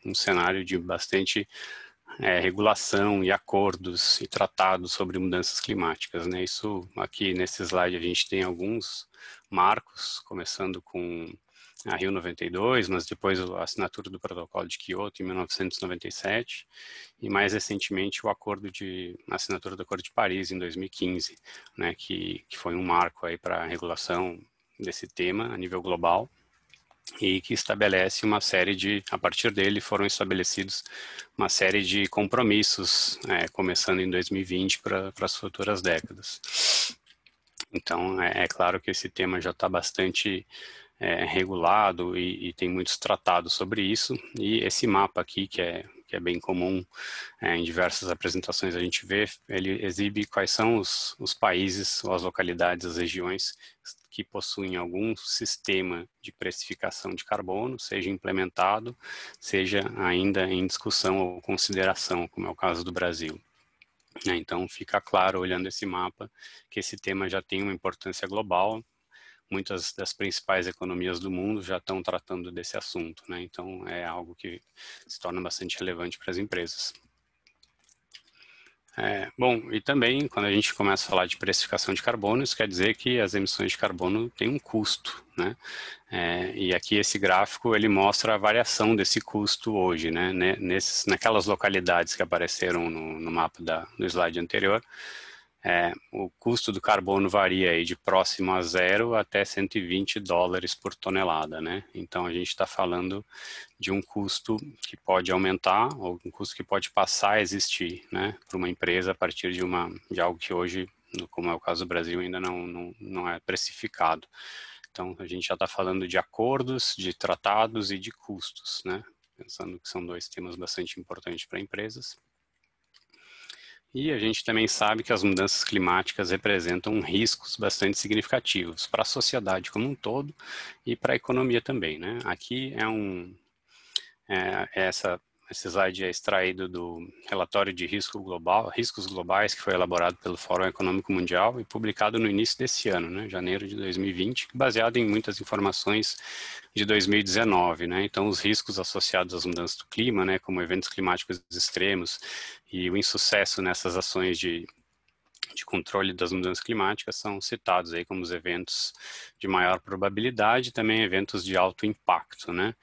um cenário de bastante regulação e acordos e tratados sobre mudanças climáticas, né? Isso aqui nesse slide a gente tem alguns marcos, começando com a Rio 92, mas depois a assinatura do Protocolo de Kyoto em 1997 e mais recentemente o acordo de assinatura do Acordo de Paris em 2015, né? Que foi um marco aí para a regulação desse tema a nível global e que estabelece uma série de, a partir dele foram estabelecidos uma série de compromissos, começando em 2020 para as futuras décadas. Então, é claro que esse tema já está bastante regulado e tem muitos tratados sobre isso, e esse mapa aqui, que é bem comum em diversas apresentações a gente vê, ele exibe quais são os países, ou as localidades, as regiões que possuem algum sistema de precificação de carbono, seja implementado, seja ainda em discussão ou consideração, como é o caso do Brasil. Então, fica claro, olhando esse mapa, que esse tema já tem uma importância global. Muitas das principais economias do mundo já estão tratando desse assunto, né? Então, é algo que se torna bastante relevante para as empresas. Bom, e também, quando a gente começa a falar de precificação de carbono, isso quer dizer que as emissões de carbono têm um custo, né? E aqui esse gráfico, ele mostra a variação desse custo hoje, né? Naquelas localidades que apareceram no mapa do slide anterior, o custo do carbono varia aí de próximo a zero até $120 por tonelada, né? Então, a gente está falando de um custo que pode aumentar ou um custo que pode passar a existir, né, para uma empresa a partir de algo que hoje, como é o caso do Brasil, ainda não é precificado. Então, a gente já está falando de acordos, de tratados e de custos, né? Pensando que são dois temas bastante importantes para empresas. E a gente também sabe que as mudanças climáticas representam riscos bastante significativos para a sociedade como um todo e para a economia também, né? Aqui esse slide é extraído do relatório de riscos globais, que foi elaborado pelo Fórum Econômico Mundial e publicado no início desse ano, né, janeiro de 2020, baseado em muitas informações de 2019, né? Então, os riscos associados às mudanças do clima, né, como eventos climáticos extremos e o insucesso nessas ações de controle das mudanças climáticas são citados aí como os eventos de maior probabilidade e também eventos de alto impacto, né?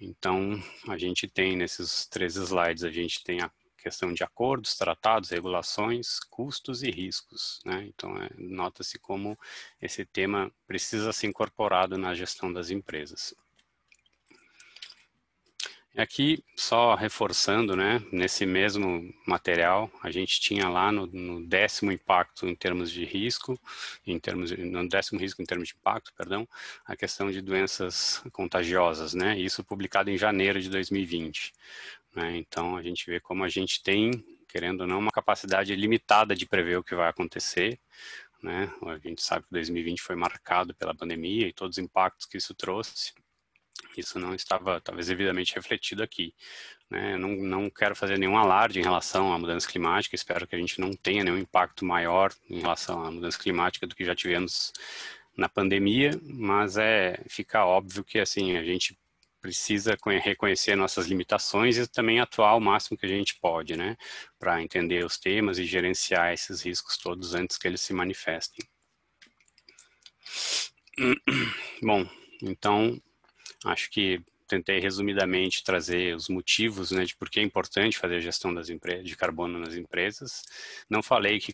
Então, a gente tem nesses 3 slides, a gente tem a questão de acordos, tratados, regulações, custos e riscos, né? Então, nota-se como esse tema precisa ser incorporado na gestão das empresas. Aqui, só reforçando, né, nesse mesmo material, a gente tinha lá no 10º impacto em termos de risco, no 10º risco em termos de impacto, perdão, a questão de doenças contagiosas, né, isso publicado em janeiro de 2020. Né, então, a gente vê como a gente tem, querendo ou não, uma capacidade limitada de prever o que vai acontecer, né, a gente sabe que 2020 foi marcado pela pandemia e todos os impactos que isso trouxe. Isso não estava, talvez, devidamente refletido aqui. Né? Não quero fazer nenhum alarde em relação à mudança climática, espero que a gente não tenha nenhum impacto maior em relação à mudança climática do que já tivemos na pandemia, mas fica óbvio que assim, a gente precisa reconhecer nossas limitações e também atuar o máximo que a gente pode, né? Para entender os temas e gerenciar esses riscos todos antes que eles se manifestem. Bom, então, acho que tentei resumidamente trazer os motivos, né, de por que é importante fazer a gestão de carbono nas empresas. Não falei que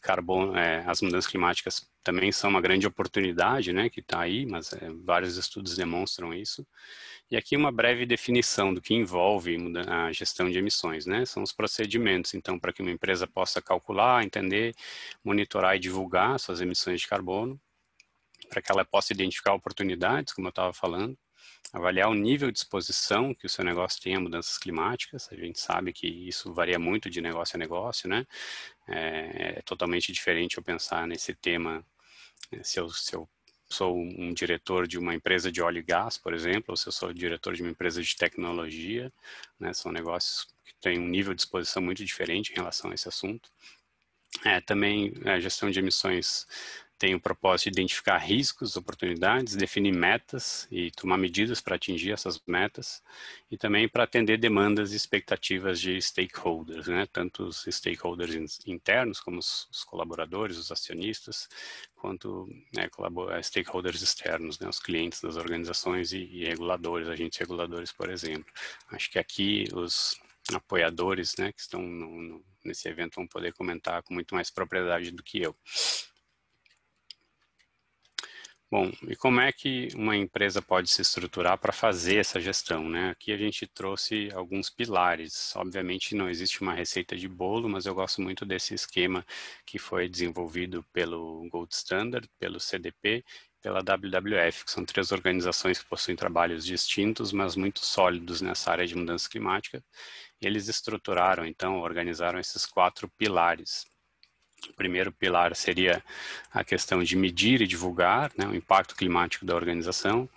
as mudanças climáticas também são uma grande oportunidade, né, que está aí, mas vários estudos demonstram isso. E aqui uma breve definição do que envolve a gestão de emissões, né, são os procedimentos, então, para que uma empresa possa calcular, entender, monitorar e divulgar suas emissões de carbono, para que ela possa identificar oportunidades, como eu estava falando, avaliar o nível de exposição que o seu negócio tem a mudanças climáticas. A gente sabe que isso varia muito de negócio a negócio, né? É totalmente diferente eu pensar nesse tema se eu sou um diretor de uma empresa de óleo e gás, por exemplo, ou se eu sou diretor de uma empresa de tecnologia, né? São negócios que têm um nível de exposição muito diferente em relação a esse assunto. Também a gestão de emissões tem o propósito de identificar riscos, oportunidades, definir metas e tomar medidas para atingir essas metas, e também para atender demandas e expectativas de stakeholders, né? Tanto os stakeholders internos, como os colaboradores, os acionistas, quanto, né, stakeholders externos, né? Os clientes das organizações e reguladores, agentes reguladores, por exemplo. Acho que aqui os apoiadores, né, que estão nesse evento vão poder comentar com muito mais propriedade do que eu. Bom, e como é que uma empresa pode se estruturar para fazer essa gestão, né? Aqui a gente trouxe alguns pilares. Obviamente não existe uma receita de bolo, mas eu gosto muito desse esquema que foi desenvolvido pelo Gold Standard, pelo CDP, pela WWF, que são 3 organizações que possuem trabalhos distintos, mas muito sólidos nessa área de mudança climática. E eles estruturaram, então, organizaram esses 4 pilares. O primeiro pilar seria a questão de medir e divulgar, né, o impacto climático da organização.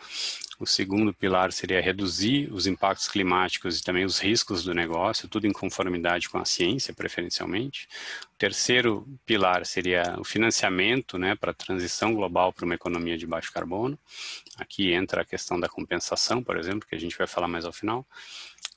O segundo pilar seria reduzir os impactos climáticos e também os riscos do negócio, tudo em conformidade com a ciência, preferencialmente. O terceiro pilar seria o financiamento, né, para a transição global para uma economia de baixo carbono. Aqui entra a questão da compensação, por exemplo, que a gente vai falar mais ao final.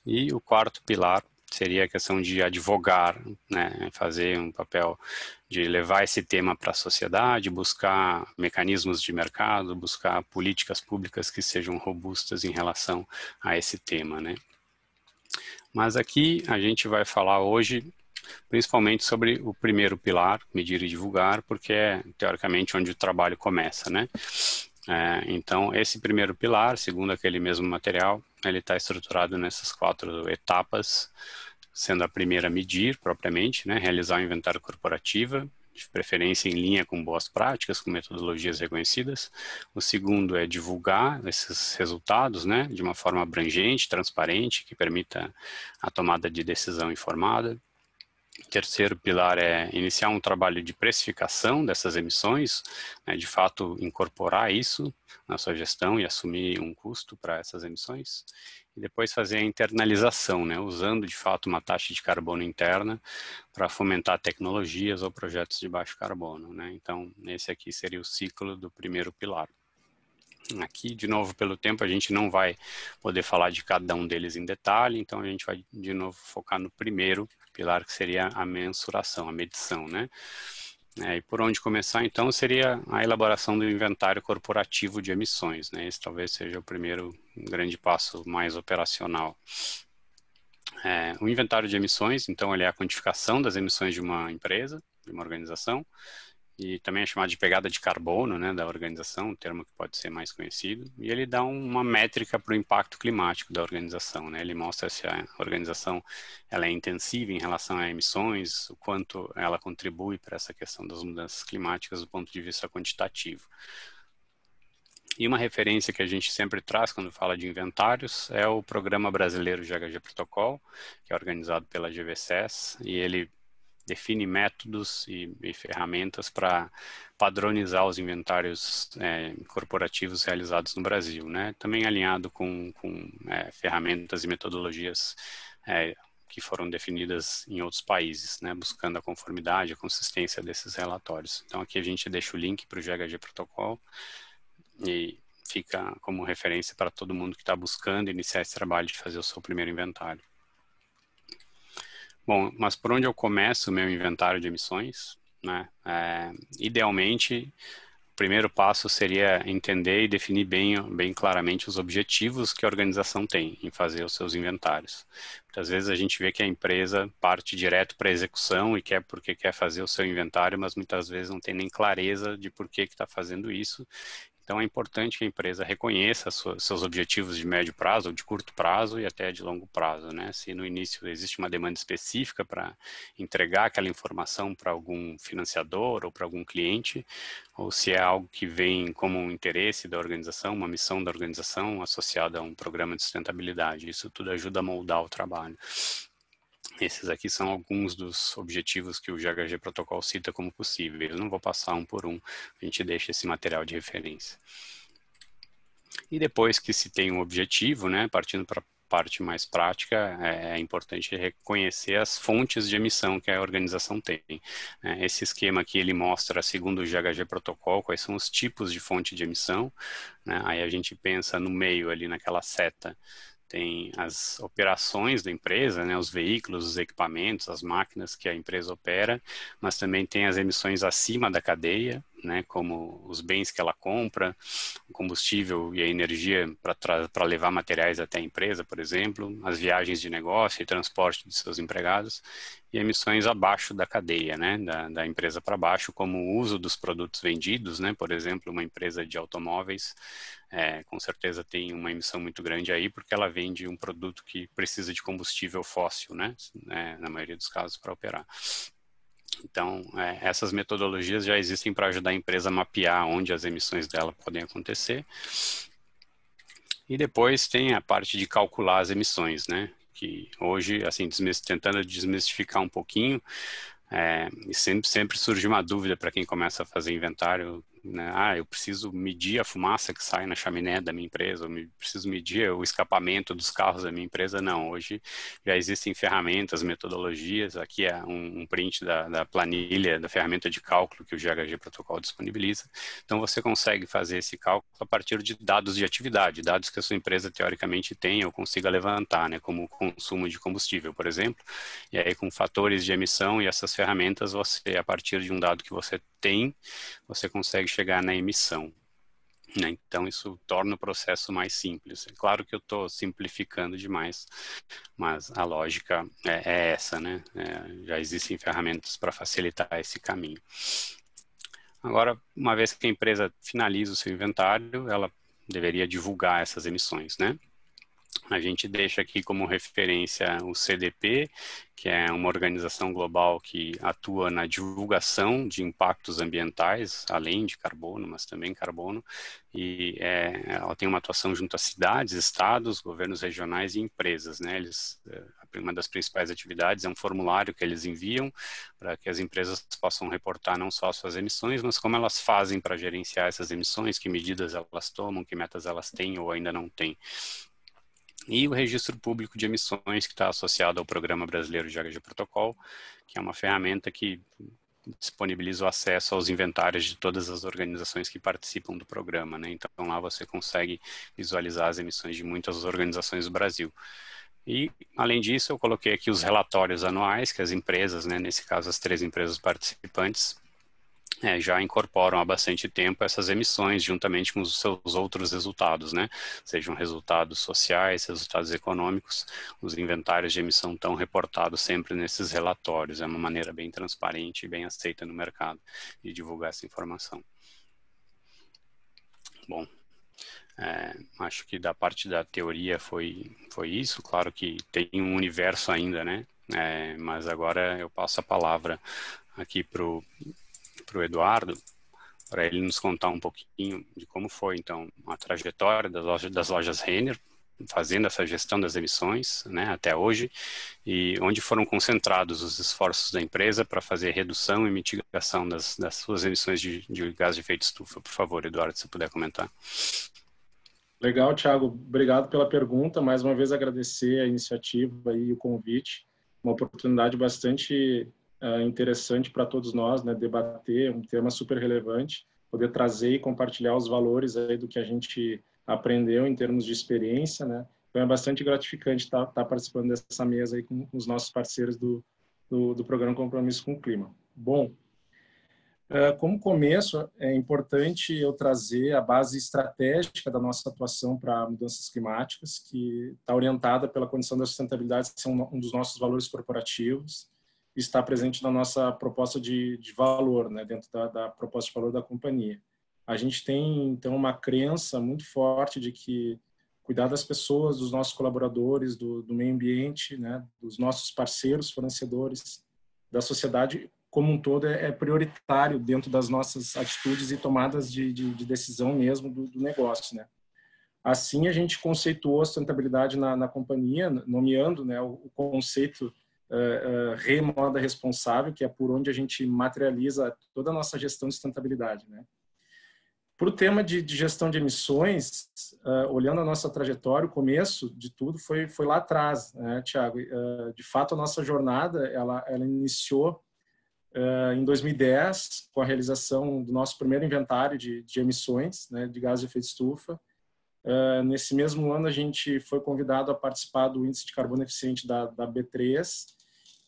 E o quarto pilar seria a questão de advogar, né, fazer um papel de levar esse tema para a sociedade, buscar mecanismos de mercado, buscar políticas públicas que sejam robustas em relação a esse tema, né. Mas aqui a gente vai falar hoje principalmente sobre o primeiro pilar, medir e divulgar, porque é teoricamente onde o trabalho começa, né. Então, esse primeiro pilar, segundo aquele mesmo material, ele está estruturado nessas 4 etapas, sendo a primeira medir propriamente, né, realizar um inventário corporativo, de preferência em linha com boas práticas, com metodologias reconhecidas. O segundo é divulgar esses resultados, né, de uma forma abrangente, transparente, que permita a tomada de decisão informada. O terceiro pilar é iniciar um trabalho de precificação dessas emissões, né, de fato incorporar isso na sua gestão e assumir um custo para essas emissões. E depois fazer a internalização, né, usando de fato uma taxa de carbono interna para fomentar tecnologias ou projetos de baixo carbono, né. Então, esse aqui seria o ciclo do primeiro pilar. Aqui, de novo, pelo tempo, a gente não vai poder falar de cada um deles em detalhe, então a gente vai, de novo, focar no primeiro pilar, que seria a mensuração, a medição, né? E por onde começar, então, seria a elaboração do inventário corporativo de emissões, né? Esse talvez seja o primeiro grande passo mais operacional. O inventário de emissões, então, ele é a quantificação das emissões de uma empresa, de uma organização, e também é chamado de pegada de carbono, né, da organização, um termo que pode ser mais conhecido, e ele dá uma métrica para o impacto climático da organização, né, ele mostra se a organização ela é intensiva em relação a emissões, o quanto ela contribui para essa questão das mudanças climáticas do ponto de vista quantitativo. E uma referência que a gente sempre traz quando fala de inventários é o Programa Brasileiro GHG Protocol, que é organizado pela GVSS, e ele define métodos e ferramentas para padronizar os inventários corporativos realizados no Brasil, né? Também alinhado com ferramentas e metodologias que foram definidas em outros países, né? Buscando a conformidade, a consistência desses relatórios. Então aqui a gente deixa o link para o GHG Protocol e fica como referência para todo mundo que está buscando iniciar esse trabalho de fazer o seu primeiro inventário. Bom, mas por onde eu começo o meu inventário de emissões, né? Idealmente, o primeiro passo seria entender e definir bem claramente os objetivos que a organização tem em fazer os seus inventários. Muitas vezes a gente vê que a empresa parte direto para a execução e porque quer fazer o seu inventário, mas muitas vezes não tem nem clareza de por que está fazendo isso. Então, é importante que a empresa reconheça seus objetivos de médio prazo, ou de curto prazo e até de longo prazo, né? Se no início existe uma demanda específica para entregar aquela informação para algum financiador ou para algum cliente, ou se é algo que vem como um interesse da organização, uma missão da organização associada a um programa de sustentabilidade. Isso tudo ajuda a moldar o trabalho. Esses aqui são alguns dos objetivos que o GHG Protocol cita como possíveis. Eu não vou passar um por um, a gente deixa esse material de referência. E depois que se tem um objetivo, né, partindo para a parte mais prática, é importante reconhecer as fontes de emissão que a organização tem. Esse esquema aqui, ele mostra, segundo o GHG Protocol, quais são os tipos de fonte de emissão, né? Aí a gente pensa no meio ali, naquela seta, tem as operações da empresa, né, os veículos, os equipamentos, as máquinas que a empresa opera, mas também tem as emissões acima da cadeia, né, como os bens que ela compra, o combustível e a energia para levar materiais até a empresa, por exemplo, as viagens de negócio e transporte de seus empregados, e emissões abaixo da cadeia, né, da empresa para baixo, como o uso dos produtos vendidos, né, por exemplo, uma empresa de automóveis, com certeza tem uma emissão muito grande aí, porque ela vende um produto que precisa de combustível fóssil, né, na maioria dos casos, para operar. Então, essas metodologias já existem para ajudar a empresa a mapear onde as emissões dela podem acontecer. E depois tem a parte de calcular as emissões, né, que hoje, assim, tentando desmistificar um pouquinho, e sempre surge uma dúvida para quem começa a fazer inventário, né? Eu preciso medir a fumaça que sai na chaminé da minha empresa, ou preciso medir o escapamento dos carros da minha empresa. Não, hoje já existem ferramentas, metodologias. Aqui é um print da planilha, da ferramenta de cálculo que o GHG Protocol disponibiliza. Então você consegue fazer esse cálculo a partir de dados de atividade, dados que a sua empresa teoricamente tem ou consiga levantar, né? Como o consumo de combustível, por exemplo. E aí com fatores de emissão e essas ferramentas, você, a partir de um dado que você tem, você consegue chegar na emissão, né? Então isso torna o processo mais simples. É claro que eu estou simplificando demais, mas a lógica é essa, né? Já existem ferramentas para facilitar esse caminho. Agora, uma vez que a empresa finaliza o seu inventário, ela deveria divulgar essas emissões, né? A gente deixa aqui como referência o CDP, que é uma organização global que atua na divulgação de impactos ambientais, além de carbono, mas também carbono, e ela tem uma atuação junto a cidades, estados, governos regionais e empresas, né? Uma das principais atividades é um formulário que eles enviam para que as empresas possam reportar não só suas emissões, mas como elas fazem para gerenciar essas emissões, que medidas elas tomam, que metas elas têm ou ainda não têm. E o registro público de emissões, que está associado ao Programa Brasileiro de GHG Protocol, que é uma ferramenta que disponibiliza o acesso aos inventários de todas as organizações que participam do programa, né? Então lá você consegue visualizar as emissões de muitas organizações do Brasil. E, além disso, eu coloquei aqui os relatórios anuais que as empresas, né, nesse caso as 3 empresas participantes, já incorporam há bastante tempo essas emissões, juntamente com os seus outros resultados, né? Sejam resultados sociais, resultados econômicos, os inventários de emissão estão reportados sempre nesses relatórios. É uma maneira bem transparente e bem aceita no mercado de divulgar essa informação. Bom, acho que da parte da teoria foi isso. Claro que tem um universo ainda, né? Mas agora eu passo a palavra aqui para o Eduardo, para ele nos contar um pouquinho de como foi, então, a trajetória das lojas Renner, fazendo essa gestão das emissões, né, até hoje, e onde foram concentrados os esforços da empresa para fazer redução e mitigação das suas emissões de gás de efeito estufa. Por favor, Eduardo, se puder comentar. Legal, Thiago. Obrigado pela pergunta. Mais uma vez agradecer a iniciativa e o convite. Uma oportunidade bastante interessante para todos nós, né? Debater um tema super relevante, poder trazer e compartilhar os valores aí do que a gente aprendeu em termos de experiência, né? Então é bastante gratificante estar participando dessa mesa aí com os nossos parceiros do programa Compromisso com o Clima. Bom, como começo, é importante eu trazer a base estratégica da nossa atuação para mudanças climáticas, que está orientada pela condição da sustentabilidade ser um dos nossos valores corporativos, e está presente na nossa proposta de valor, né, dentro da proposta de valor da companhia. A gente tem, então, uma crença muito forte de que cuidar das pessoas, dos nossos colaboradores, do meio ambiente, né, dos nossos parceiros, fornecedores, da sociedade como um todo é prioritário dentro das nossas atitudes e tomadas de decisão mesmo do negócio, né? Assim, a gente conceituou a sustentabilidade na companhia, nomeando, né, o conceito Remoda Responsável, que é por onde a gente materializa toda a nossa gestão de sustentabilidade, né? Para o tema de gestão de emissões, olhando a nossa trajetória, o começo de tudo foi lá atrás, né, Tiago? De fato, a nossa jornada, ela iniciou em 2010, com a realização do nosso primeiro inventário de emissões, né, de gás de efeito estufa. Nesse mesmo ano, a gente foi convidado a participar do Índice de Carbono Eficiente da B3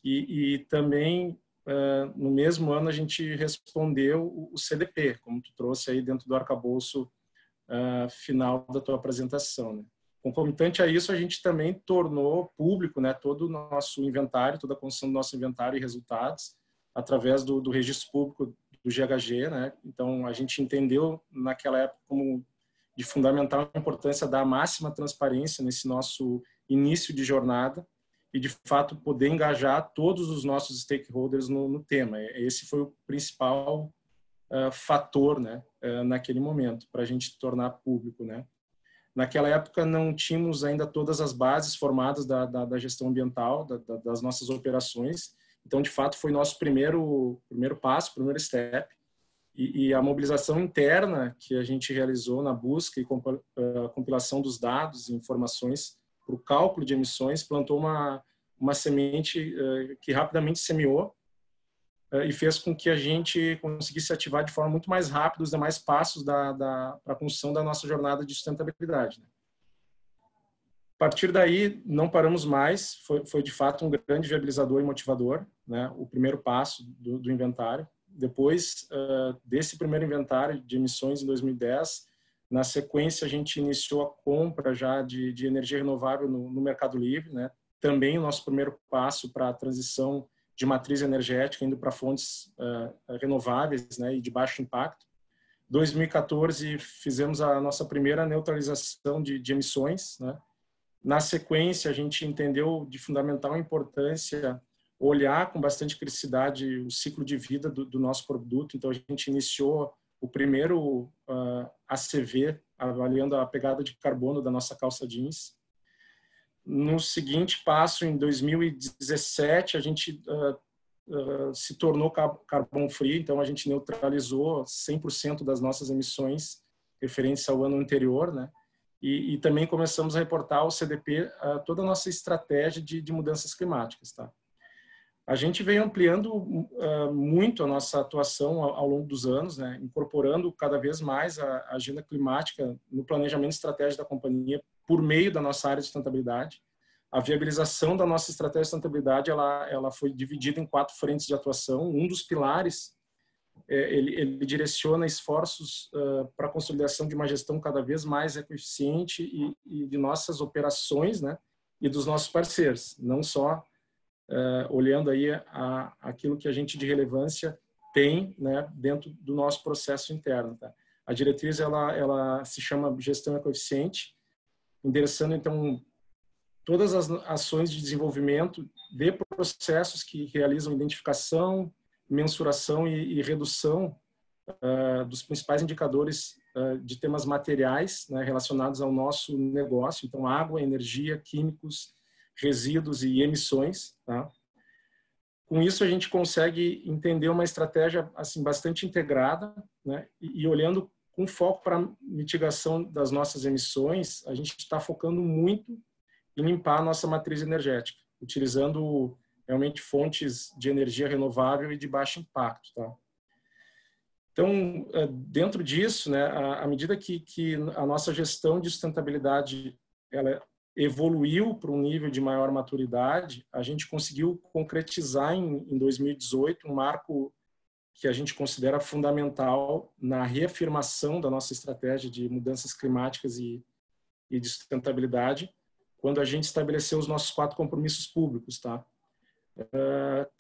e também, no mesmo ano, a gente respondeu o CDP, como tu trouxe aí dentro do arcabouço final da tua apresentação, né? Concomitante a isso, a gente também tornou público, né, todo o nosso inventário, toda a construção do nosso inventário e resultados, através do registro público do GHG, né? Então, a gente entendeu naquela época como de fundamental importância dar a máxima transparência nesse nosso início de jornada e, de fato, poder engajar todos os nossos stakeholders no tema. Esse foi o principal fator, né, naquele momento, para a gente tornar público, né? Naquela época, não tínhamos ainda todas as bases formadas da gestão ambiental, das nossas operações. Então, de fato, foi nosso primeiro passo, primeiro step. E a mobilização interna que a gente realizou na busca e compilação dos dados e informações para o cálculo de emissões plantou uma semente que rapidamente semeou e fez com que a gente conseguisse ativar de forma muito mais rápida os demais passos para a construção da nossa jornada de sustentabilidade, né? A partir daí, não paramos mais, foi de fato um grande viabilizador e motivador, né? O primeiro passo do inventário. Depois desse primeiro inventário de emissões em 2010, na sequência a gente iniciou a compra já de energia renovável no Mercado Livre, né? Também o nosso primeiro passo para a transição de matriz energética, indo para fontes renováveis, né? E de baixo impacto. 2014 fizemos a nossa primeira neutralização de emissões, né? Na sequência, a gente entendeu de fundamental importância olhar com bastante criticidade o ciclo de vida do nosso produto. Então, a gente iniciou o primeiro ACV, avaliando a pegada de carbono da nossa calça jeans. No seguinte passo, em 2017, a gente se tornou carbon free, então a gente neutralizou 100% das nossas emissões referentes ao ano anterior, né? E também começamos a reportar ao CDP toda a nossa estratégia de mudanças climáticas, tá? A gente veio ampliando muito a nossa atuação ao longo dos anos, né? Incorporando cada vez mais a agenda climática no planejamento estratégico da companhia por meio da nossa área de sustentabilidade. A viabilização da nossa estratégia de sustentabilidade ela foi dividida em 4 frentes de atuação. Um dos pilares ele direciona esforços para a consolidação de uma gestão cada vez mais eficiente e de nossas operações, né, e dos nossos parceiros, não só olhando aí aquilo que a gente de relevância tem, né, dentro do nosso processo interno, tá? A diretriz ela se chama gestão ecoeficiente, endereçando então todas as ações de desenvolvimento de processos que realizam identificação, mensuração e redução dos principais indicadores de temas materiais, né, relacionados ao nosso negócio, então água, energia, químicos, resíduos e emissões, tá? Com isso a gente consegue entender uma estratégia assim bastante integrada, né, e olhando com foco para mitigação das nossas emissões, a gente está focando muito em limpar a nossa matriz energética, utilizando realmente fontes de energia renovável e de baixo impacto, tá? Então, dentro disso, né, à medida que a nossa gestão de sustentabilidade ela evoluiu para um nível de maior maturidade, a gente conseguiu concretizar em 2018 um marco que a gente considera fundamental na reafirmação da nossa estratégia de mudanças climáticas e de sustentabilidade, quando a gente estabeleceu os nossos 4 compromissos públicos, tá?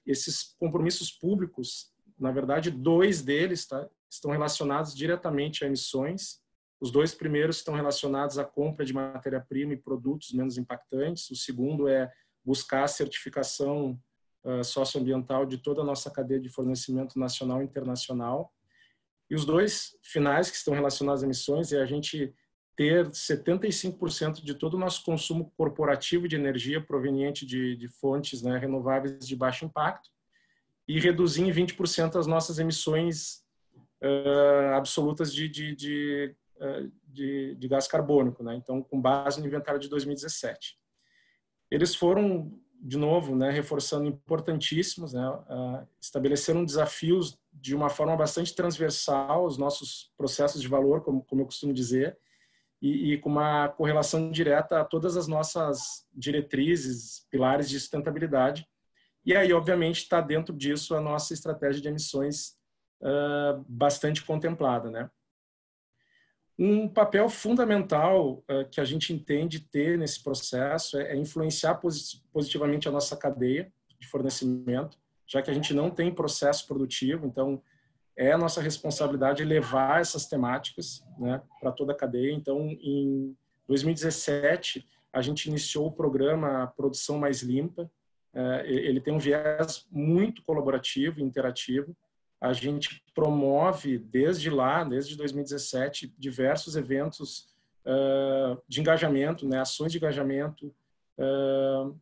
Esses compromissos públicos, na verdade, 2 deles, tá, estão relacionados diretamente a emissões. Os 2 primeiros estão relacionados à compra de matéria-prima e produtos menos impactantes. O segundo é buscar a certificação socioambiental de toda a nossa cadeia de fornecimento nacional e internacional. E os 2 finais que estão relacionados a emissões é a gente ter 75% de todo o nosso consumo corporativo de energia proveniente de fontes, né, renováveis de baixo impacto e reduzir em 20% as nossas emissões absolutas de gás carbônico, né? Então, com base no inventário de 2017. Eles foram, de novo, né, reforçando importantíssimos, né, estabeleceram desafios de uma forma bastante transversal aos nossos processos de valor, como eu costumo dizer, e com uma correlação direta a todas as nossas diretrizes, pilares de sustentabilidade. E aí, obviamente, está dentro disso a nossa estratégia de emissões bastante contemplada, né? Um papel fundamental que a gente entende ter nesse processo é influenciar positivamente a nossa cadeia de fornecimento, já que a gente não tem processo produtivo, então é a nossa responsabilidade levar essas temáticas, né, para toda a cadeia. Então, em 2017, a gente iniciou o programa Produção Mais Limpa. Ele tem um viés muito colaborativo e interativo. A gente promove desde lá, desde 2017, diversos eventos de engajamento, né, ações de engajamento,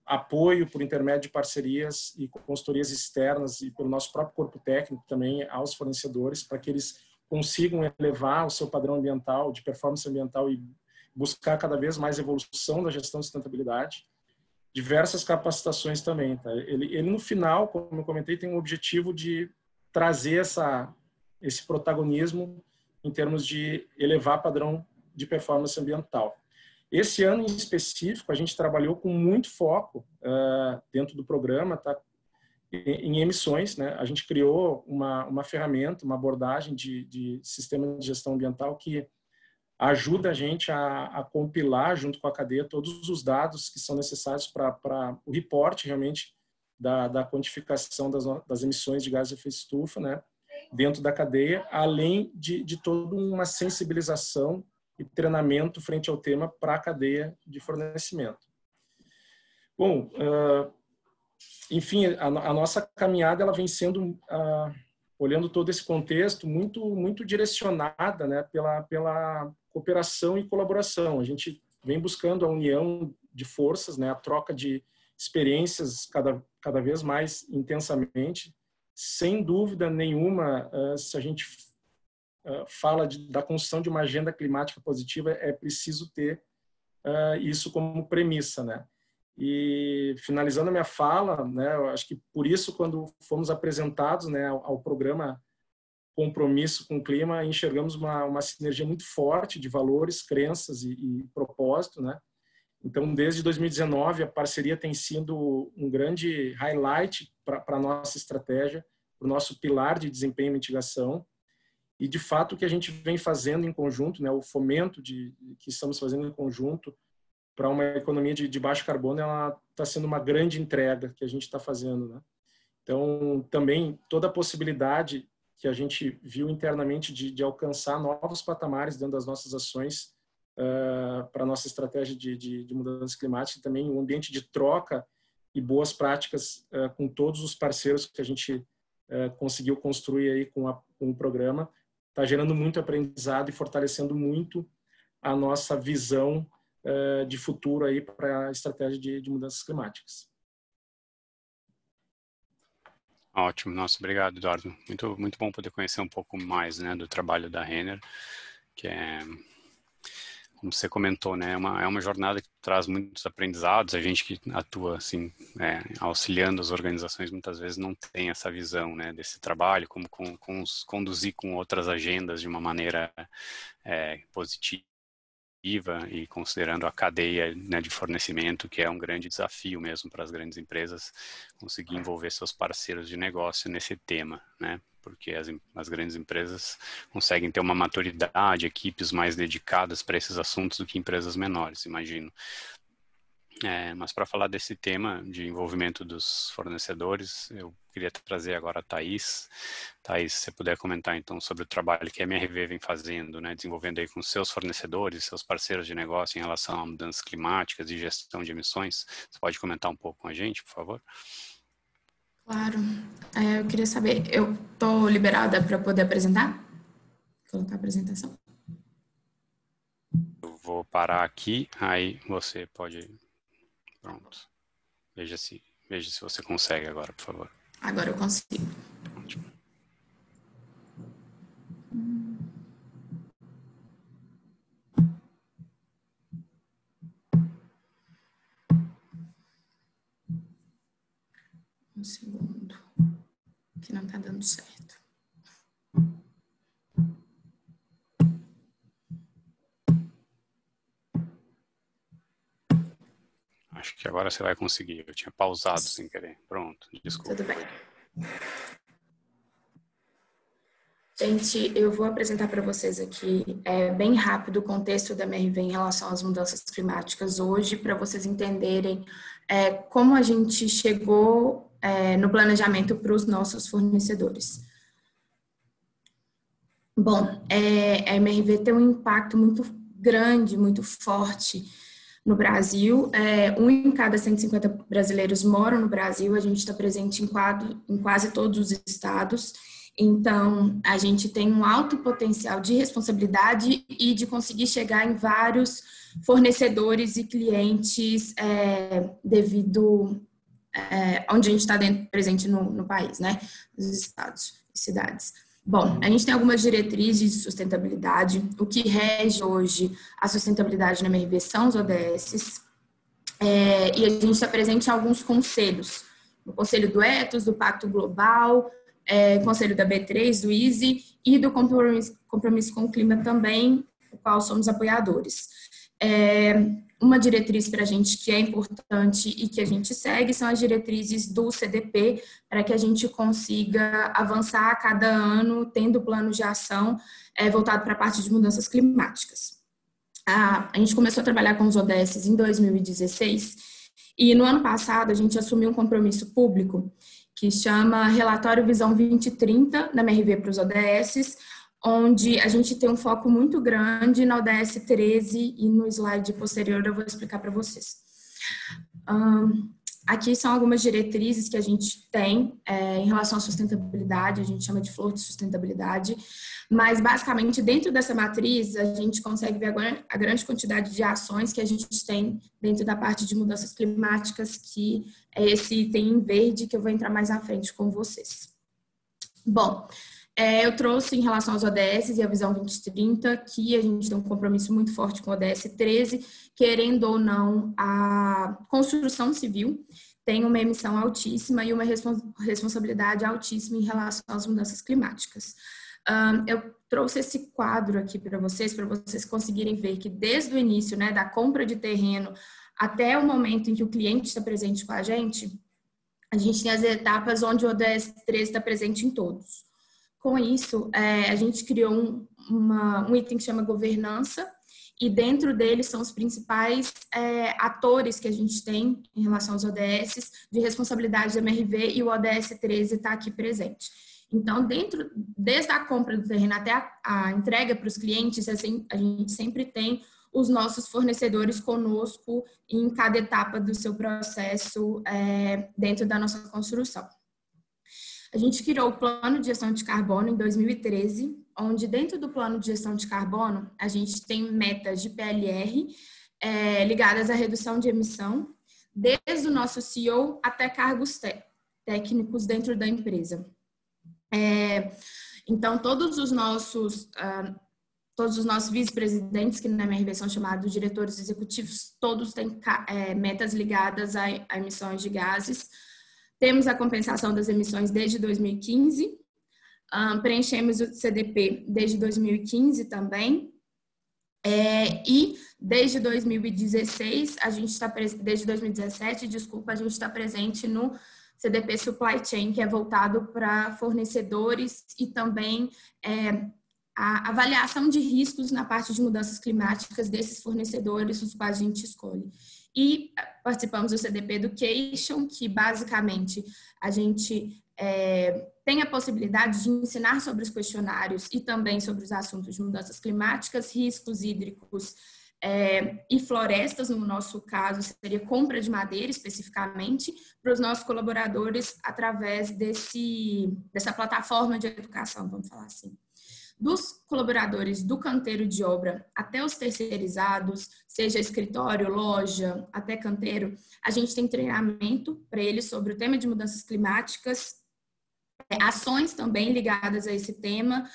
apoio por intermédio de parcerias e consultorias externas e pelo nosso próprio corpo técnico também aos fornecedores, para que eles consigam elevar o seu padrão ambiental, de performance ambiental e buscar cada vez mais evolução da gestão de sustentabilidade. Diversas capacitações também. Tá? Ele, no final, como eu comentei, tem o objetivo de trazer esse protagonismo em termos de elevar padrão de performance ambiental. Esse ano em específico, a gente trabalhou com muito foco dentro do programa, tá? Em emissões, né? A gente criou uma ferramenta, uma abordagem de sistema de gestão ambiental que ajuda a gente a compilar, junto com a cadeia, todos os dados que são necessários para o reporte, realmente, da quantificação das emissões de gases de efeito estufa, né? Dentro da cadeia, além de toda uma sensibilização e treinamento frente ao tema para a cadeia de fornecimento. Bom, enfim, a nossa caminhada ela vem sendo, olhando todo esse contexto, muito direcionada, né, pela cooperação e colaboração. A gente vem buscando a união de forças, né, a troca de experiências cada vez mais intensamente. Sem dúvida nenhuma, se a gente fala da construção de uma agenda climática positiva, é preciso ter isso como premissa, né? E finalizando a minha fala, né, eu acho que por isso quando fomos apresentados, né, ao programa Compromisso com o Clima, enxergamos uma sinergia muito forte de valores, crenças e propósito, né? Então, desde 2019, a parceria tem sido um grande highlight para a nossa estratégia, para o nosso pilar de desempenho e mitigação. E, de fato, o que a gente vem fazendo em conjunto, né, o fomento que estamos fazendo em conjunto para uma economia de baixo carbono, ela está sendo uma grande entrega que a gente está fazendo, né? Então, também toda a possibilidade que a gente viu internamente de alcançar novos patamares dentro das nossas ações para a nossa estratégia de mudança climática, e também um ambiente de troca e boas práticas com todos os parceiros que a gente conseguiu construir aí com o programa, está gerando muito aprendizado e fortalecendo muito a nossa visão de futuro aí para a estratégia de mudanças climáticas. Ótimo, nossa, obrigado, Eduardo. Muito bom poder conhecer um pouco mais, né, do trabalho da Renner, que é, como você comentou, né, é uma jornada que traz muitos aprendizados. A gente que atua assim, auxiliando as organizações, muitas vezes não tem essa visão, né, desse trabalho, como conduzir com outras agendas de uma maneira positiva e considerando a cadeia, né, de fornecimento, que é um grande desafio mesmo para as grandes empresas, conseguir envolver seus parceiros de negócio nesse tema, né? Porque as grandes empresas conseguem ter uma maturidade, equipes mais dedicadas para esses assuntos do que empresas menores, imagino. Mas para falar desse tema de envolvimento dos fornecedores, eu queria trazer agora a Thaís. Thaís, se você puder comentar então sobre o trabalho que a MRV vem fazendo, né, desenvolvendo aí com seus fornecedores, seus parceiros de negócio em relação a mudanças climáticas e gestão de emissões. Você pode comentar um pouco com a gente, por favor? Claro. Eu queria saber, eu estou liberada para poder apresentar? Colocar a apresentação? Eu vou parar aqui, aí você pode... Pronto. Veja se você consegue agora, por favor. Agora eu consigo. Ótimo. segundo, que não está dando certo. Acho que agora você vai conseguir. Eu tinha pausado sem querer. Pronto, desculpa. Tudo bem. Gente, eu vou apresentar para vocês aqui bem rápido o contexto da MRV em relação às mudanças climáticas hoje, para vocês entenderem como a gente chegou no planejamento para os nossos fornecedores. Bom, a MRV tem um impacto muito grande, muito forte no Brasil. 1 em cada 150 brasileiros moram no Brasil, a gente está presente em quase todos os estados. Então, a gente tem um alto potencial de responsabilidade e de conseguir chegar em vários fornecedores e clientes devido onde a gente está presente no país, né? Nos estados e cidades. Bom, a gente tem algumas diretrizes de sustentabilidade. O que rege hoje a sustentabilidade na MRV são os ODSs. E a gente está presente em alguns conselhos. No Conselho do Ethos, do Pacto Global, Conselho da B3, do ISE e do Compromisso com o Clima também, do qual somos apoiadores. Uma diretriz para a gente que é importante e que a gente segue são as diretrizes do CDP, para que a gente consiga avançar a cada ano, tendo planos de ação voltado para a parte de mudanças climáticas. A gente começou a trabalhar com os ODSs em 2016 e no ano passado a gente assumiu um compromisso público que chama Relatório Visão 2030 da MRV para os ODSs, onde a gente tem um foco muito grande na ODS 13 e no slide posterior eu vou explicar para vocês. Aqui são algumas diretrizes que a gente tem em relação à sustentabilidade, a gente chama de flor de sustentabilidade, mas basicamente dentro dessa matriz a gente consegue ver a grande quantidade de ações que a gente tem dentro da parte de mudanças climáticas, que é esse item em verde que eu vou entrar mais à frente com vocês. Bom, eu trouxe em relação aos ODS e a Visão 2030 que a gente tem um compromisso muito forte com o ODS 13, querendo ou não, a construção civil tem uma emissão altíssima e uma responsabilidade altíssima em relação às mudanças climáticas. Eu trouxe esse quadro aqui para vocês conseguirem ver que desde o início, né, da compra de terreno até o momento em que o cliente está presente com a gente tem as etapas onde o ODS 13 está presente em todos. Com isso, a gente criou um item que chama governança, e dentro dele são os principais atores que a gente tem em relação aos ODSs, de responsabilidade da MRV, e o ODS 13 está aqui presente. Então, desde a compra do terreno até a entrega para os clientes, assim, a gente sempre tem os nossos fornecedores conosco em cada etapa do seu processo dentro da nossa construção. A gente criou o Plano de Gestão de Carbono em 2013, onde dentro do Plano de Gestão de Carbono, a gente tem metas de PLR ligadas à redução de emissão, desde o nosso CEO até cargos técnicos dentro da empresa. Então, todos os nossos vice-presidentes, que na MRV são chamados diretores executivos, todos têm metas ligadas a emissões de gases. Temos a compensação das emissões desde 2015, preenchemos o CDP desde 2015 também, e desde 2016, desde 2017, desculpa, a gente está presente no CDP Supply Chain, que é voltado para fornecedores e também a avaliação de riscos na parte de mudanças climáticas desses fornecedores, os quais a gente escolhe. E participamos do CDP Education, que basicamente a gente tem a possibilidade de ensinar sobre os questionários e também sobre os assuntos de mudanças climáticas, riscos hídricos e florestas, no nosso caso seria compra de madeira especificamente, para os nossos colaboradores através dessa plataforma de educação, vamos falar assim. Dos colaboradores do canteiro de obra até os terceirizados, seja escritório, loja, até canteiro, a gente tem treinamento para eles sobre o tema de mudanças climáticas, ações também ligadas a esse tema,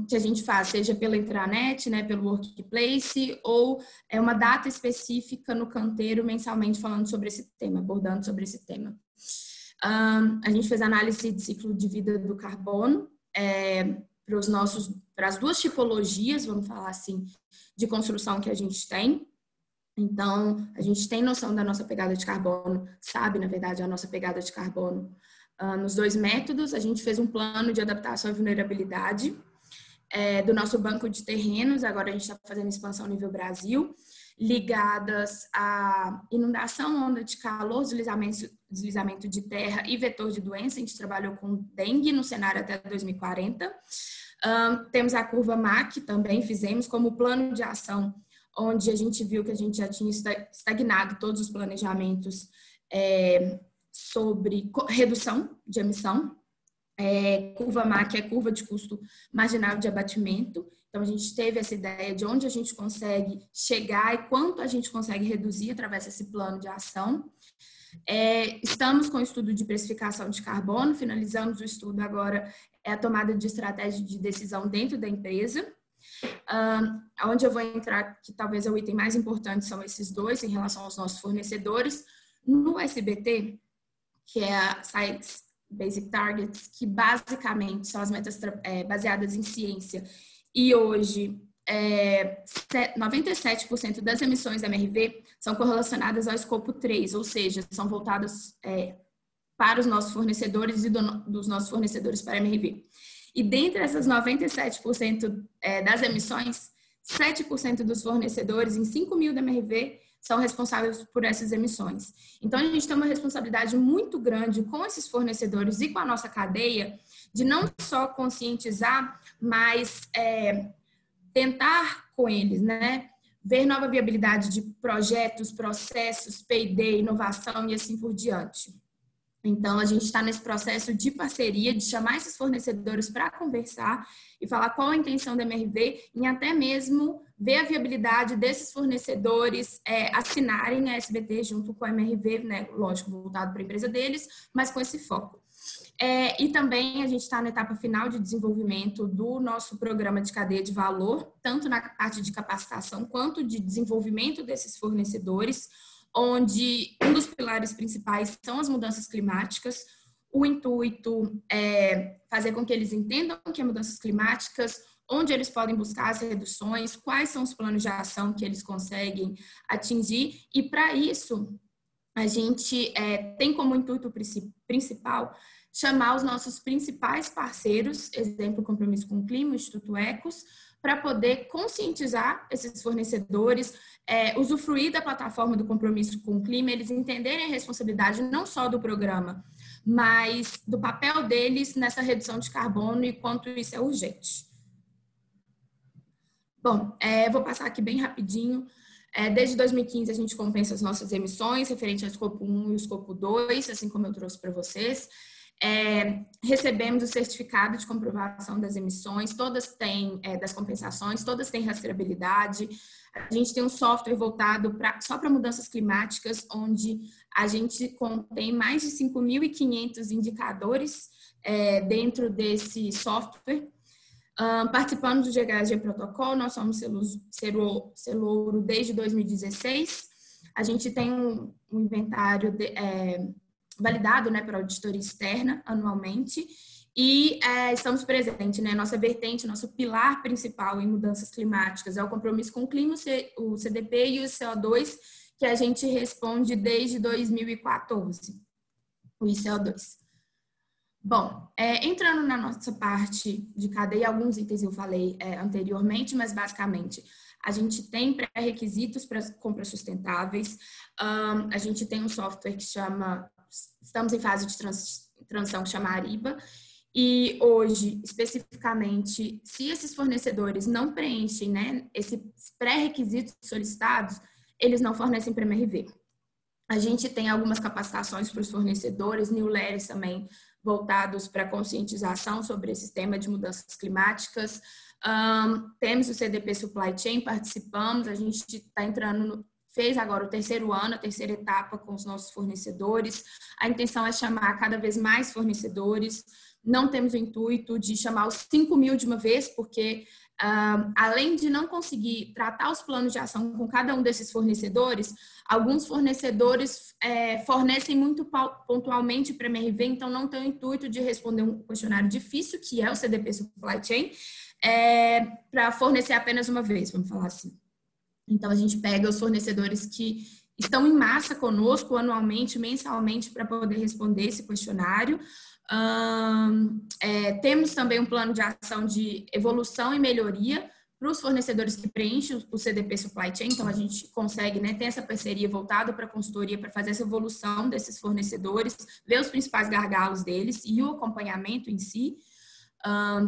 que a gente faz, seja pela intranet, né, pelo workplace, ou uma data específica no canteiro mensalmente falando sobre esse tema, abordando sobre esse tema. A gente fez análise de ciclo de vida do carbono para as duas tipologias, vamos falar assim, de construção que a gente tem. Então, a gente tem noção da nossa pegada de carbono, sabe, na verdade, a nossa pegada de carbono nos dois métodos. A gente fez um plano de adaptação e vulnerabilidade do nosso banco de terrenos. Agora a gente está fazendo expansão nível Brasil, ligadas à inundação, onda de calor, deslizamento de terra e vetor de doença. A gente trabalhou com dengue no cenário até 2040. Temos a curva MAC, também fizemos como plano de ação, onde a gente viu que a gente já tinha estagnado todos os planejamentos sobre redução de emissão. Curva MAC é curva de custo marginal de abatimento. Então, a gente teve essa ideia de onde a gente consegue chegar e quanto a gente consegue reduzir através desse plano de ação. Estamos com o estudo de precificação de carbono, finalizamos o estudo agora, a tomada de estratégia de decisão dentro da empresa. Onde eu vou entrar, que talvez é o item mais importante, são esses dois em relação aos nossos fornecedores. No SBT, que é a Science Basic Targets, que basicamente são as metas baseadas em ciência, e hoje 97% das emissões da MRV são correlacionadas ao escopo 3, ou seja, são voltadas para os nossos fornecedores e dos nossos fornecedores para a MRV. E dentre essas 97% das emissões, 7% dos fornecedores em 5.000 da MRV são responsáveis por essas emissões. Então, a gente tem uma responsabilidade muito grande com esses fornecedores e com a nossa cadeia de não só conscientizar, mas tentar com eles, né? Ver nova viabilidade de projetos, processos, P&D, inovação e assim por diante. Então, a gente está nesse processo de parceria, de chamar esses fornecedores para conversar e falar qual a intenção da MRV, em até mesmo ver a viabilidade desses fornecedores assinarem a SBT junto com a MRV, né? Lógico, voltado para a empresa deles, mas com esse foco. E também a gente está na etapa final de desenvolvimento do nosso programa de cadeia de valor, tanto na parte de capacitação quanto de desenvolvimento desses fornecedores, onde um dos pilares principais são as mudanças climáticas. O intuito é fazer com que eles entendam o que é mudanças climáticas, onde eles podem buscar as reduções, quais são os planos de ação que eles conseguem atingir. E, para isso, a gente tem como intuito principal chamar os nossos principais parceiros, exemplo, Compromisso com o Clima, o Instituto Ecos, para poder conscientizar esses fornecedores, usufruir da plataforma do Compromisso com o Clima, eles entenderem a responsabilidade não só do programa, mas do papel deles nessa redução de carbono e quanto isso é urgente. Bom, vou passar aqui bem rapidinho. Desde 2015, a gente compensa as nossas emissões referente ao escopo 1 e o escopo 2, assim como eu trouxe para vocês. Recebemos o certificado de comprovação das emissões, todas têm, das compensações, todas têm rastreabilidade. A gente tem um software voltado só para mudanças climáticas, onde a gente contém mais de 5.500 indicadores dentro desse software. Participando do GHG Protocol, nós somos selo ouro desde 2016. A gente tem um inventário validado, né, para auditoria externa anualmente, e estamos presentes, né, nossa vertente, nosso pilar principal em mudanças climáticas é o compromisso com o clima, o CDP e o CO2, que a gente responde desde 2014, o ICO2. Bom, entrando na nossa parte de cadeia, alguns itens eu falei anteriormente, mas basicamente a gente tem pré-requisitos para compras sustentáveis, a gente tem um software que chama, estamos em fase de transição que chama Ariba, e hoje, especificamente, se esses fornecedores não preenchem, né, esses pré-requisitos solicitados, eles não fornecem para a MRV. A gente tem algumas capacitações para os fornecedores, newsletters também, voltados para conscientização sobre esse tema de mudanças climáticas. Temos o CDP Supply Chain, participamos, a gente está entrando, fez agora o terceiro ano, a terceira etapa com os nossos fornecedores. A intenção é chamar cada vez mais fornecedores. Não temos o intuito de chamar os 5.000 de uma vez, porque além de não conseguir tratar os planos de ação com cada um desses fornecedores, alguns fornecedores fornecem muito pontualmente para a MRV, então não tem o intuito de responder um questionário difícil, que é o CDP Supply Chain, para fornecer apenas uma vez, vamos falar assim. Então, a gente pega os fornecedores que estão em massa conosco anualmente, mensalmente, para poder responder esse questionário. Temos também um plano de ação de evolução e melhoria para os fornecedores que preenchem o CDP Supply Chain. Então, a gente consegue, né, ter essa parceria voltada para a consultoria para fazer essa evolução desses fornecedores, ver os principais gargalos deles e o acompanhamento em si.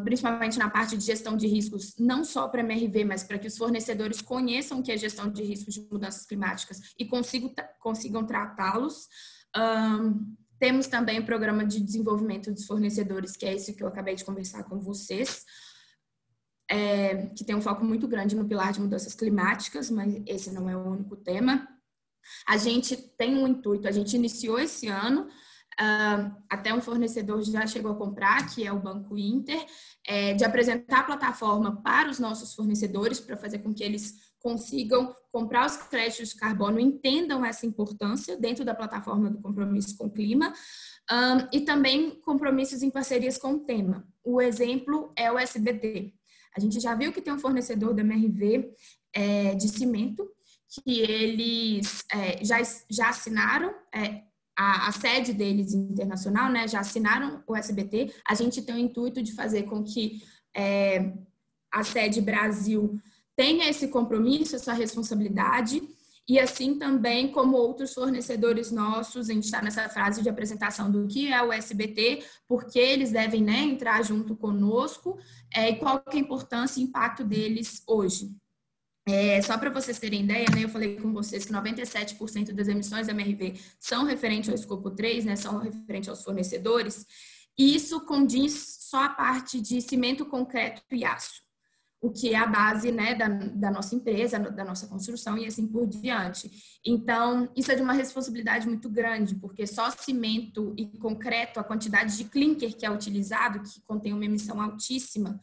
Principalmente na parte de gestão de riscos, não só para a MRV, mas para que os fornecedores conheçam o que é gestão de riscos de mudanças climáticas e consigam tratá-los. Temos também o programa de desenvolvimento dos fornecedores, que é esse que eu acabei de conversar com vocês, que tem um foco muito grande no pilar de mudanças climáticas, mas esse não é o único tema. A gente tem um intuito, a gente iniciou esse ano, até um fornecedor já chegou a comprar, que é o Banco Inter, de apresentar a plataforma para os nossos fornecedores, para fazer com que eles consigam comprar os créditos de carbono, entendam essa importância dentro da plataforma do compromisso com o clima, e também compromissos em parcerias com o tema. O exemplo é o SBT. A gente já viu que tem um fornecedor da MRV de cimento, que eles já assinaram a sede deles internacional, né, já assinaram o SBT. A gente tem o intuito de fazer com que a sede Brasil tenha esse compromisso, essa responsabilidade, e assim também como outros fornecedores nossos, a gente está nessa fase de apresentação do que é o SBT, porque eles devem, né, entrar junto conosco, e qual que é a importância e impacto deles hoje. Só para vocês terem ideia, né, eu falei com vocês que 97% das emissões da MRV são referentes ao escopo 3, né, são referentes aos fornecedores, e isso condiz só a parte de cimento, concreto e aço, o que é a base, né, da nossa empresa, da nossa construção e assim por diante. Então, isso é de uma responsabilidade muito grande, porque só cimento e concreto, a quantidade de clinker que é utilizado, que contém uma emissão altíssima,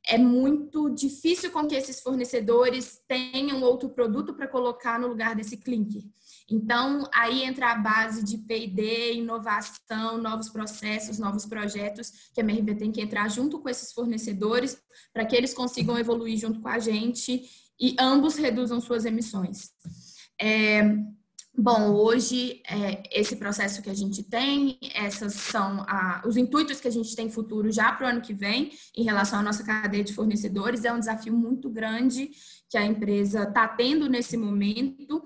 é muito difícil com que esses fornecedores tenham outro produto para colocar no lugar desse clinker. Então, aí entra a base de P&D, inovação, novos processos, novos projetos, que a MRV tem que entrar junto com esses fornecedores para que eles consigam evoluir junto com a gente e ambos reduzam suas emissões. Bom, hoje, esse processo que a gente tem, essas são os intuitos que a gente tem futuro já para o ano que vem, em relação à nossa cadeia de fornecedores. É um desafio muito grande que a empresa está tendo nesse momento.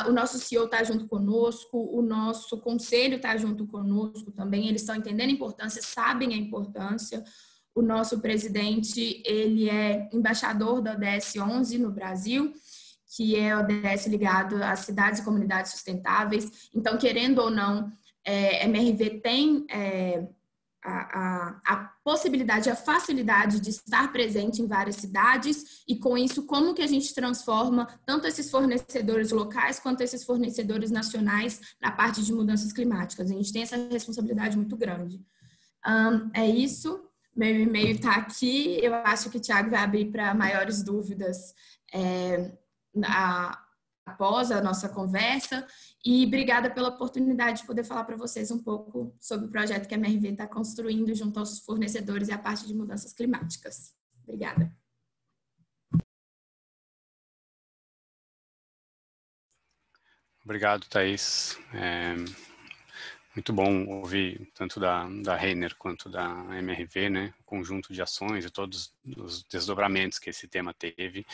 O nosso CEO está junto conosco, o nosso conselho está junto conosco também, eles estão entendendo a importância, sabem a importância. O nosso presidente, ele é embaixador da ODS 11 no Brasil, que é o ODS ligado às cidades e comunidades sustentáveis. Então, querendo ou não, a MRV tem a possibilidade, a facilidade de estar presente em várias cidades e, com isso, como que a gente transforma tanto esses fornecedores locais quanto esses fornecedores nacionais na parte de mudanças climáticas. A gente tem essa responsabilidade muito grande. É isso. Meu e-mail está aqui. Eu acho que o Thiago vai abrir para maiores dúvidas após a nossa conversa, e obrigada pela oportunidade de poder falar para vocês um pouco sobre o projeto que a MRV está construindo junto aos fornecedores e a parte de mudanças climáticas. Obrigada. Obrigado, Thaís. Muito bom ouvir tanto da Renner quanto da MRV, né, o conjunto de ações e todos os desdobramentos que esse tema teve.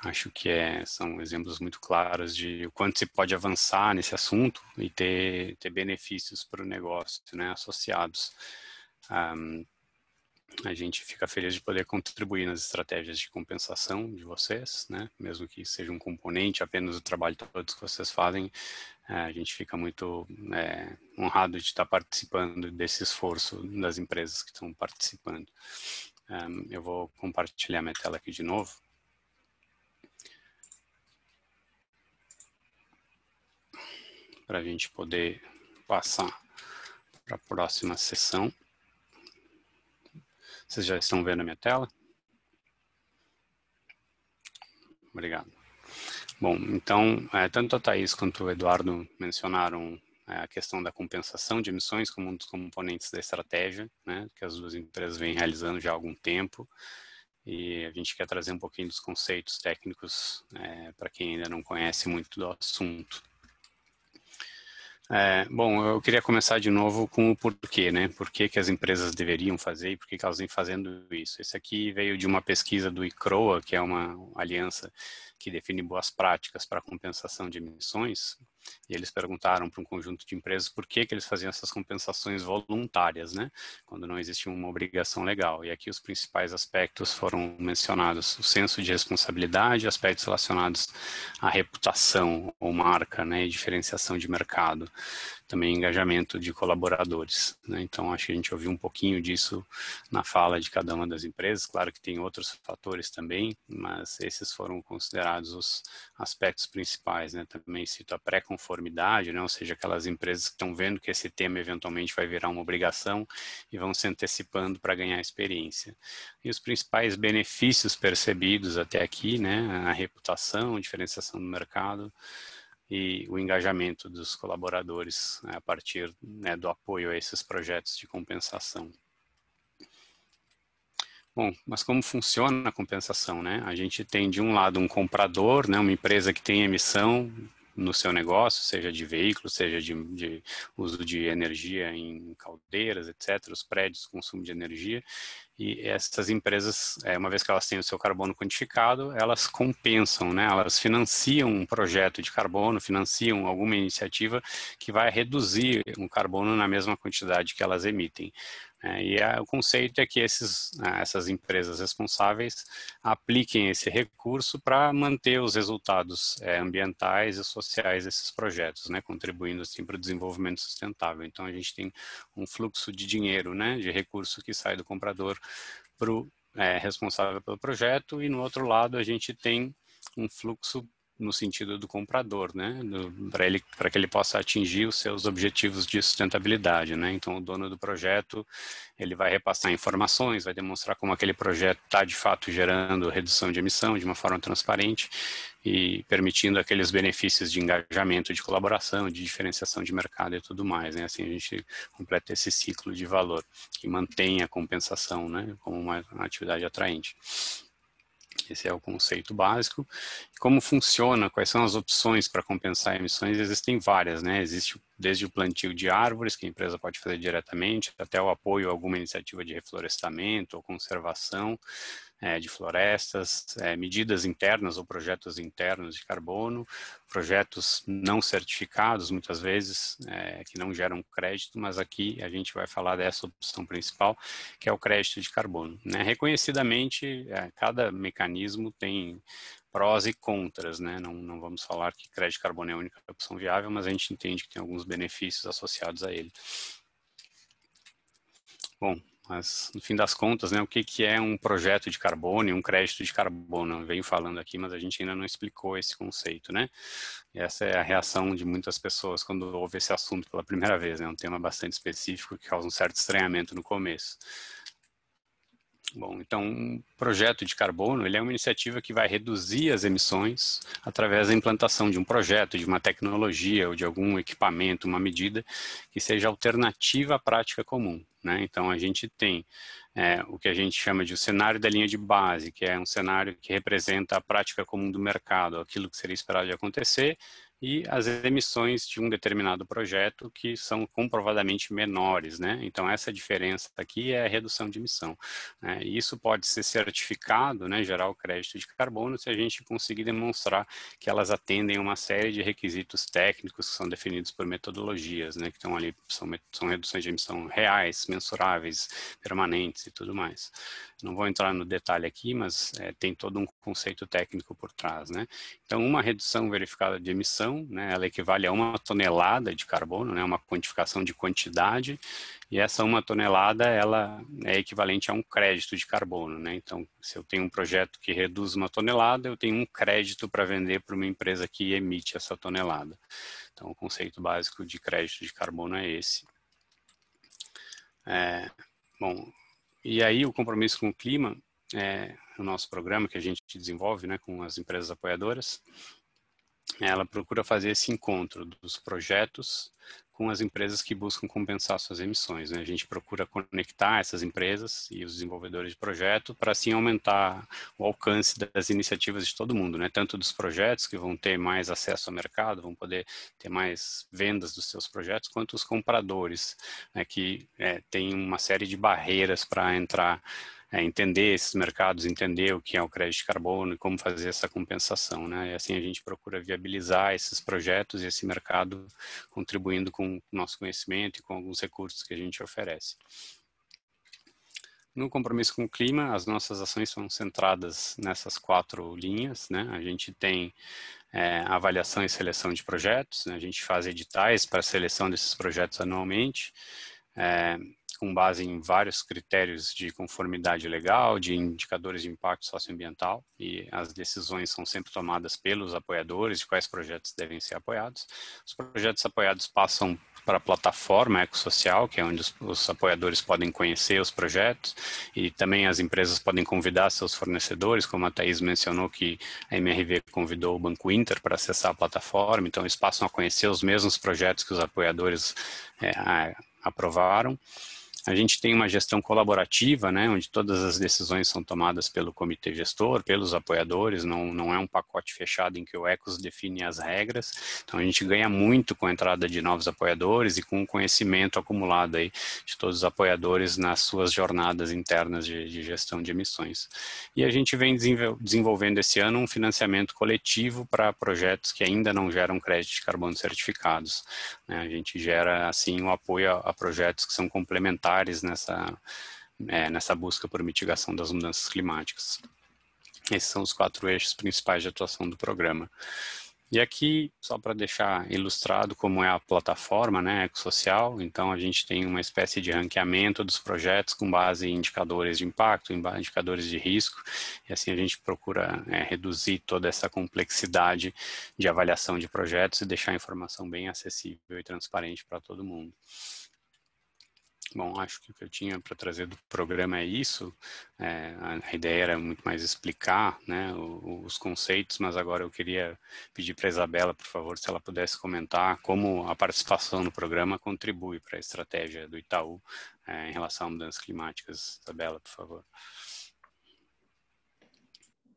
Acho que são exemplos muito claros de o quanto se pode avançar nesse assunto e ter benefícios para o negócio, né, associados. A gente fica feliz de poder contribuir nas estratégias de compensação de vocês, né, mesmo que seja um componente apenas do trabalho todos que vocês fazem. A gente fica muito honrado de estar participando desse esforço das empresas que estão participando. Eu vou compartilhar minha tela aqui de novo. Para a gente poder passar para a próxima sessão. Vocês já estão vendo a minha tela? Obrigado. Bom, então, tanto a Thaís quanto o Eduardo mencionaram a questão da compensação de emissões como um dos componentes da estratégia, né, que as duas empresas vêm realizando já há algum tempo, e a gente quer trazer um pouquinho dos conceitos técnicos para quem ainda não conhece muito do assunto. Bom, eu queria começar de novo com o porquê, né? Por que as empresas deveriam fazer e por que elas vêm fazendo isso. Esse aqui veio de uma pesquisa do ICROA, que é uma aliança que define boas práticas para a compensação de emissões, e eles perguntaram para um conjunto de empresas por que eles faziam essas compensações voluntárias, né? Quando não existia uma obrigação legal. E aqui os principais aspectos foram mencionados: o senso de responsabilidade, aspectos relacionados à reputação ou marca, né? E diferenciação de mercado. Também engajamento de colaboradores, né? Então, acho que a gente ouviu um pouquinho disso na fala de cada uma das empresas. Claro que tem outros fatores também, mas esses foram considerados os aspectos principais, né? Também cito a pré-conformidade, né? Ou seja, aquelas empresas que estão vendo que esse tema eventualmente vai virar uma obrigação e vão se antecipando para ganhar experiência. E os principais benefícios percebidos até aqui, né? A reputação, a diferenciação do mercado, e o engajamento dos colaboradores, né, a partir, né, do apoio a esses projetos de compensação. Bom, mas como funciona a compensação, né? A gente tem de um lado um comprador, né, uma empresa que tem emissão no seu negócio, seja de veículos, seja de uso de energia em caldeiras, etc., os prédios, consumo de energia, e essas empresas, uma vez que elas têm o seu carbono quantificado, elas compensam, né? Elas financiam um projeto de carbono, financiam alguma iniciativa que vai reduzir o carbono na mesma quantidade que elas emitem. O conceito é que essas empresas responsáveis apliquem esse recurso para manter os resultados ambientais e sociais desses projetos, né, contribuindo assim para o desenvolvimento sustentável. Então a gente tem um fluxo de dinheiro, né, de recurso que sai do comprador para o responsável pelo projeto, e no outro lado a gente tem um fluxo no sentido do comprador, né, para que ele possa atingir os seus objetivos de sustentabilidade, né. Então o dono do projeto, ele vai repassar informações, vai demonstrar como aquele projeto está de fato gerando redução de emissão de uma forma transparente e permitindo aqueles benefícios de engajamento, de colaboração, de diferenciação de mercado e tudo mais, né. Assim a gente completa esse ciclo de valor que mantém a compensação, né, como uma atividade atraente. Esse é o conceito básico. Como funciona? Quais são as opções para compensar emissões? Existem várias, né? Existe desde o plantio de árvores, que a empresa pode fazer diretamente, até o apoio a alguma iniciativa de reflorestamento ou conservação de florestas, medidas internas ou projetos internos de carbono, projetos não certificados, muitas vezes, que não geram crédito, mas aqui a gente vai falar dessa opção principal, que é o crédito de carbono, né? Reconhecidamente, cada mecanismo tem prós e contras, né? Não vamos falar que crédito de carbono é a única opção viável, mas a gente entende que tem alguns benefícios associados a ele. Bom, mas no fim das contas, né, o que é um projeto de carbono e um crédito de carbono? Eu venho falando aqui, mas a gente ainda não explicou esse conceito, né? E essa é a reação de muitas pessoas quando ouve esse assunto pela primeira vez, né? Um tema bastante específico que causa um certo estranhamento no começo. Bom, então, um projeto de carbono, ele é uma iniciativa que vai reduzir as emissões através da implantação de um projeto, de uma tecnologia ou de algum equipamento, uma medida que seja alternativa à prática comum, né? Então, a gente tem o que a gente chama de o cenário da linha de base, que é um cenário que representa a prática comum do mercado, aquilo que seria esperado de acontecer, e as emissões de um determinado projeto que são comprovadamente menores, né? Então, essa diferença aqui é a redução de emissão, né? E isso pode ser certificado, né, gerar o crédito de carbono, se a gente conseguir demonstrar que elas atendem a uma série de requisitos técnicos que são definidos por metodologias, né, que estão ali, são reduções de emissão reais, mensuráveis, permanentes e tudo mais. Não vou entrar no detalhe aqui, mas tem todo um conceito técnico por trás, né? Então, uma redução verificada de emissão, né, ela equivale a 1 tonelada de carbono, né, uma quantificação de quantidade, e essa 1 tonelada, ela é equivalente a um crédito de carbono, né? Então, se eu tenho um projeto que reduz 1 tonelada, eu tenho um crédito para vender para uma empresa que emite essa tonelada. Então, o conceito básico de crédito de carbono é esse. Bom, e aí o compromisso com o clima, o nosso programa que a gente desenvolve, né, com as empresas apoiadoras, ela procura fazer esse encontro dos projetos com as empresas que buscam compensar suas emissões, né? A gente procura conectar essas empresas e os desenvolvedores de projeto para, assim, aumentar o alcance das iniciativas de todo mundo, né? Tanto dos projetos que vão ter mais acesso ao mercado, vão poder ter mais vendas dos seus projetos, quanto os compradores, né, que têm uma série de barreiras para entrar, entender esses mercados, entender o que é o crédito de carbono e como fazer essa compensação, né? E assim a gente procura viabilizar esses projetos e esse mercado, contribuindo com o nosso conhecimento e com alguns recursos que a gente oferece. No compromisso com o clima, as nossas ações são centradas nessas 4 linhas, né? A gente tem avaliação e seleção de projetos, né? A gente faz editais para a seleção desses projetos anualmente, com base em vários critérios de conformidade legal, de indicadores de impacto socioambiental, e as decisões são sempre tomadas pelos apoiadores de quais projetos devem ser apoiados. Os projetos apoiados passam para a plataforma Ecossocial, que é onde os apoiadores podem conhecer os projetos, e também as empresas podem convidar seus fornecedores, como a Thaís mencionou que a MRV convidou o Banco Inter para acessar a plataforma, então eles passam a conhecer os mesmos projetos que os apoiadores aprovaram. A gente tem uma gestão colaborativa, né, onde todas as decisões são tomadas pelo comitê gestor, pelos apoiadores, não é um pacote fechado em que o Ecos define as regras. Então a gente ganha muito com a entrada de novos apoiadores e com o conhecimento acumulado aí de todos os apoiadores nas suas jornadas internas de gestão de emissões. E a gente vem desenvolvendo esse ano um financiamento coletivo para projetos que ainda não geram crédito de carbono certificados, né? A gente gera assim o apoio a projetos que são complementares nessa busca por mitigação das mudanças climáticas. Esses são os 4 eixos principais de atuação do programa. E aqui, só para deixar ilustrado como é a plataforma, né, Ecossocial, então a gente tem uma espécie de ranqueamento dos projetos com base em indicadores de impacto, em indicadores de risco, e assim a gente procura reduzir toda essa complexidade de avaliação de projetos e deixar a informação bem acessível e transparente para todo mundo. Bom, acho que o que eu tinha para trazer do programa é isso. A ideia era muito mais explicar, né, os conceitos, mas agora eu queria pedir para a Isabela, por favor, se ela pudesse comentar como a participação no programa contribui para a estratégia do Itaú em relação a mudanças climáticas. Isabela, por favor.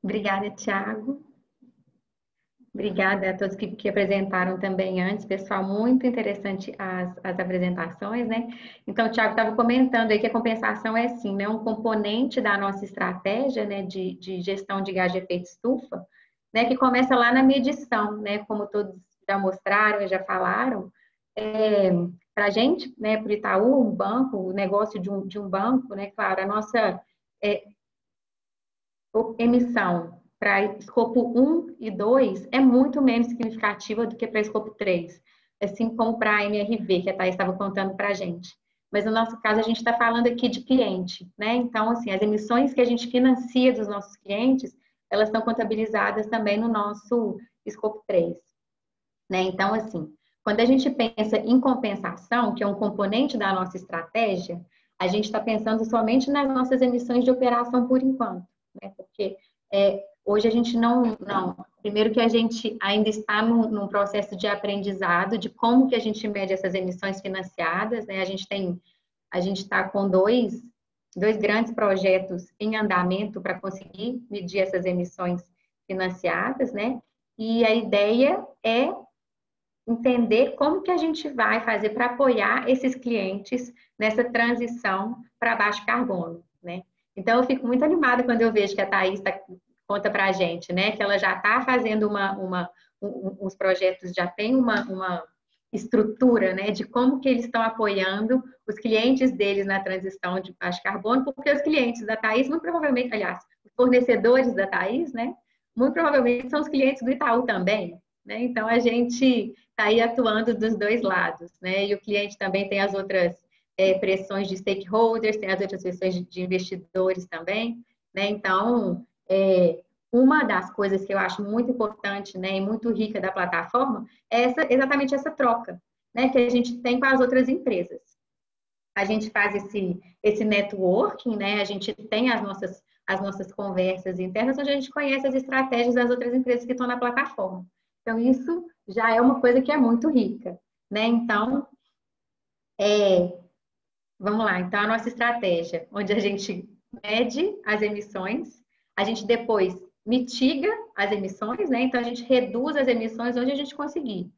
Obrigada, Thiago. Obrigada a todos que apresentaram também antes, pessoal, muito interessante as apresentações, né? Então, o Thiago estava comentando aí que a compensação é, sim, né, um componente da nossa estratégia, né, de gestão de gás de efeito estufa, né, que começa lá na medição, né, como todos já mostraram e já falaram, para a gente, né, para o Itaú, um banco, o negócio de um banco, né, claro, a nossa emissão para escopo 1 e 2 é muito menos significativa do que para escopo 3, assim como para a MRV, que a Thaís estava contando para a gente. Mas no nosso caso, a gente está falando aqui de cliente, né? Então, assim, as emissões que a gente financia dos nossos clientes, elas são contabilizadas também no nosso escopo 3, né? Então, assim, quando a gente pensa em compensação, que é um componente da nossa estratégia, a gente está pensando somente nas nossas emissões de operação por enquanto, né? Porque hoje a gente não, primeiro que a gente ainda está num processo de aprendizado de como que a gente mede essas emissões financiadas, né? A gente está com dois grandes projetos em andamento para conseguir medir essas emissões financiadas, né? E a ideia é entender como que a gente vai fazer para apoiar esses clientes nessa transição para baixo carbono, né? Então, eu fico muito animada quando eu vejo que a Thaís conta para a gente, né? Que ela já está fazendo os projetos, já tem uma estrutura, né? De como que eles estão apoiando os clientes deles na transição de baixo carbono, porque os clientes da Thaís, muito provavelmente, aliás, os fornecedores da Thaís, né? Muito provavelmente são os clientes do Itaú também, né? Então, a gente está aí atuando dos dois lados, né? E o cliente também tem as outras pressões de stakeholders, tem as outras pressões de investidores também, né? Então, uma das coisas que eu acho muito importante, né, e muito rica da plataforma é exatamente essa troca, né, que a gente tem com as outras empresas. A gente faz esse networking, né, a gente tem as nossas conversas internas, onde a gente conhece as estratégias das outras empresas que estão na plataforma. Então, isso já é uma coisa que é muito rica, né? Então, vamos lá. Então, a nossa estratégia, onde a gente mede as emissões, a gente depois mitiga as emissões, né? Então, a gente reduz as emissões onde a gente conseguir,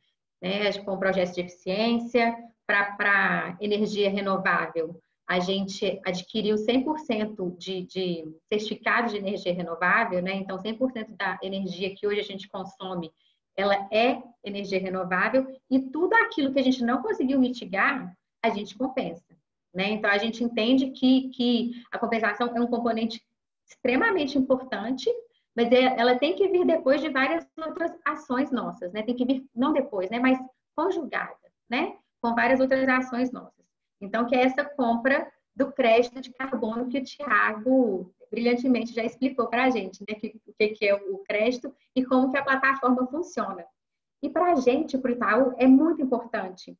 né? Com projetos de eficiência, para energia renovável, a gente adquiriu 100% de certificados de energia renovável, né? Então, 100% da energia que hoje a gente consome, ela é energia renovável, e tudo aquilo que a gente não conseguiu mitigar, a gente compensa, né? Então, a gente entende que a compensação é um componente extremamente importante, mas ela tem que vir depois de várias outras ações nossas, né? Tem que vir, não depois, né? Mas conjugada, né? Com várias outras ações nossas. Então, que é essa compra do crédito de carbono que o Thiago brilhantemente já explicou para a gente, né? O que é o crédito e como que a plataforma funciona. E para a gente, para o Itaú, é muito importante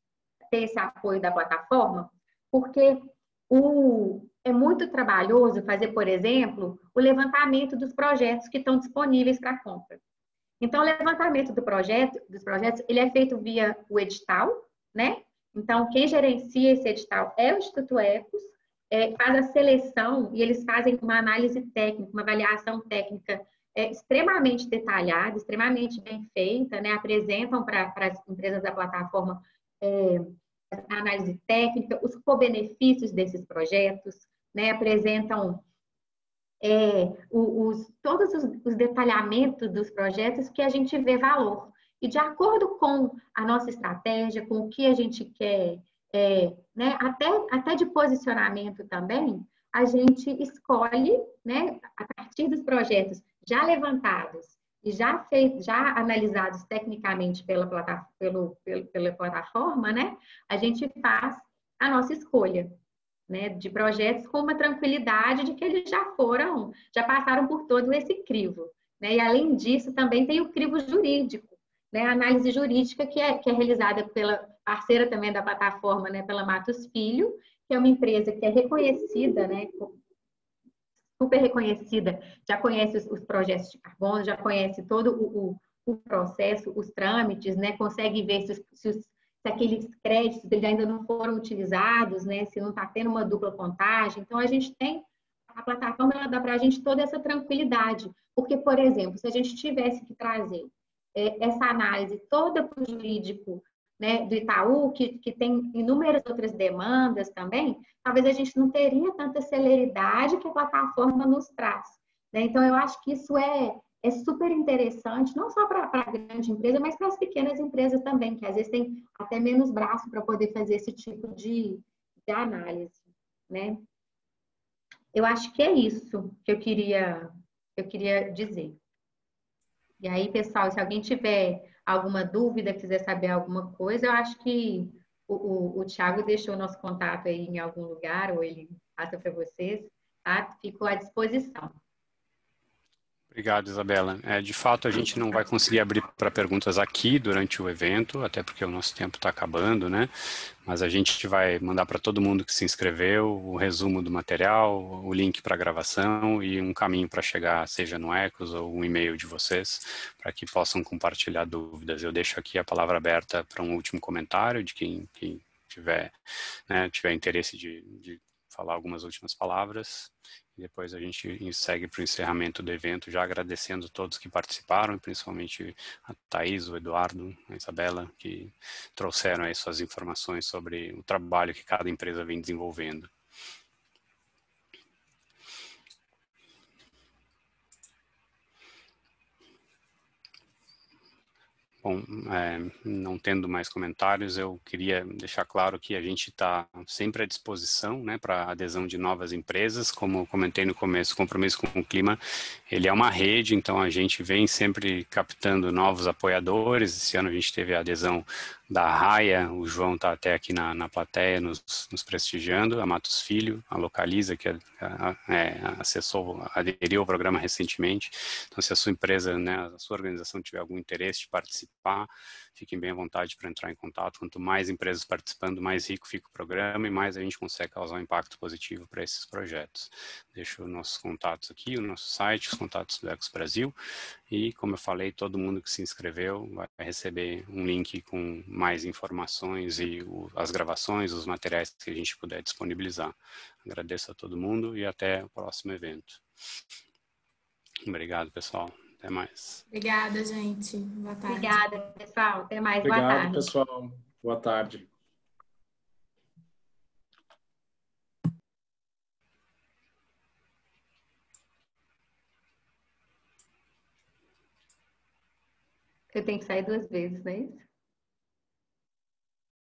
ter esse apoio da plataforma, porque é muito trabalhoso fazer, por exemplo, o levantamento dos projetos que estão disponíveis para compra. Então, o levantamento dos projetos, ele é feito via o edital, né? Então, quem gerencia esse edital é o Instituto Ecos, faz a seleção e eles fazem uma análise técnica, uma avaliação técnica extremamente detalhada, extremamente bem feita, né? Apresentam para as empresas da plataforma a análise técnica, os co-benefícios desses projetos, né? Apresentam todos os detalhamentos dos projetos que a gente vê valor. E de acordo com a nossa estratégia, com o que a gente quer, né, até de posicionamento também, a gente escolhe, né, a partir dos projetos já levantados e já analisados tecnicamente pela plataforma, né, a gente faz a nossa escolha, né, de projetos com uma tranquilidade de que eles já passaram por todo esse crivo, né? E além disso, também tem o crivo jurídico, né? A análise jurídica que é realizada pela parceira também da plataforma, né? Pela Matos Filho, que é uma empresa que é reconhecida, né? Super reconhecida, já conhece os projetos de carbono, já conhece todo o processo, os trâmites, né? Consegue ver se aqueles créditos ainda não foram utilizados, né? Se não está tendo uma dupla contagem. Então, a plataforma ela dá para a gente toda essa tranquilidade. Porque, por exemplo, se a gente tivesse que trazer essa análise toda para o jurídico, né, do Itaú, que tem inúmeras outras demandas também, talvez a gente não teria tanta celeridade que a plataforma nos traz, né? Então, eu acho que isso é super interessante, não só para a grande empresa, mas para as pequenas empresas também, que às vezes tem até menos braço para poder fazer esse tipo de análise, né? Eu acho que é isso que eu queria dizer. E aí, pessoal, se alguém tiver alguma dúvida, quiser saber alguma coisa, eu acho que o Thiago deixou nosso contato aí em algum lugar, ou ele passa para vocês, tá? Fico à disposição. Obrigado, Isabela. De fato, a gente não vai conseguir abrir para perguntas aqui durante o evento, até porque o nosso tempo está acabando, né? Mas a gente vai mandar para todo mundo que se inscreveu o resumo do material, o link para a gravação e um caminho para chegar, seja no Ecos ou um e-mail de vocês, para que possam compartilhar dúvidas. Eu deixo aqui a palavra aberta para um último comentário de quem tiver interesse de falar algumas últimas palavras. E depois a gente segue para o encerramento do evento, já agradecendo a todos que participaram, e principalmente a Thaís, o Eduardo, a Isabela, que trouxeram aí suas informações sobre o trabalho que cada empresa vem desenvolvendo. Bom, não tendo mais comentários, eu queria deixar claro que a gente está sempre à disposição, né, para adesão de novas empresas. Como eu comentei no começo, o Compromisso com o Clima, ele é uma rede, então a gente vem sempre captando novos apoiadores. Esse ano a gente teve a adesão da Raia, o João está até aqui na plateia nos prestigiando, a Matos Filho, a Localiza, que aderiu ao programa recentemente. Então, se a sua empresa, né, a sua organização tiver algum interesse de participar, fiquem bem à vontade para entrar em contato. Quanto mais empresas participando, mais rico fica o programa e mais a gente consegue causar um impacto positivo para esses projetos. Deixo os nossos contatos aqui, o nosso site, os contatos do Ecos Brasil. E, como eu falei, todo mundo que se inscreveu vai receber um link com mais informações e as gravações, os materiais que a gente puder disponibilizar. Agradeço a todo mundo e até o próximo evento. Obrigado, pessoal. Até mais. Obrigada, gente. Boa tarde. Obrigada, pessoal. Até mais. Boa Obrigado, tarde. pessoal. Boa tarde. Eu tenho que sair 2 vezes, não é isso?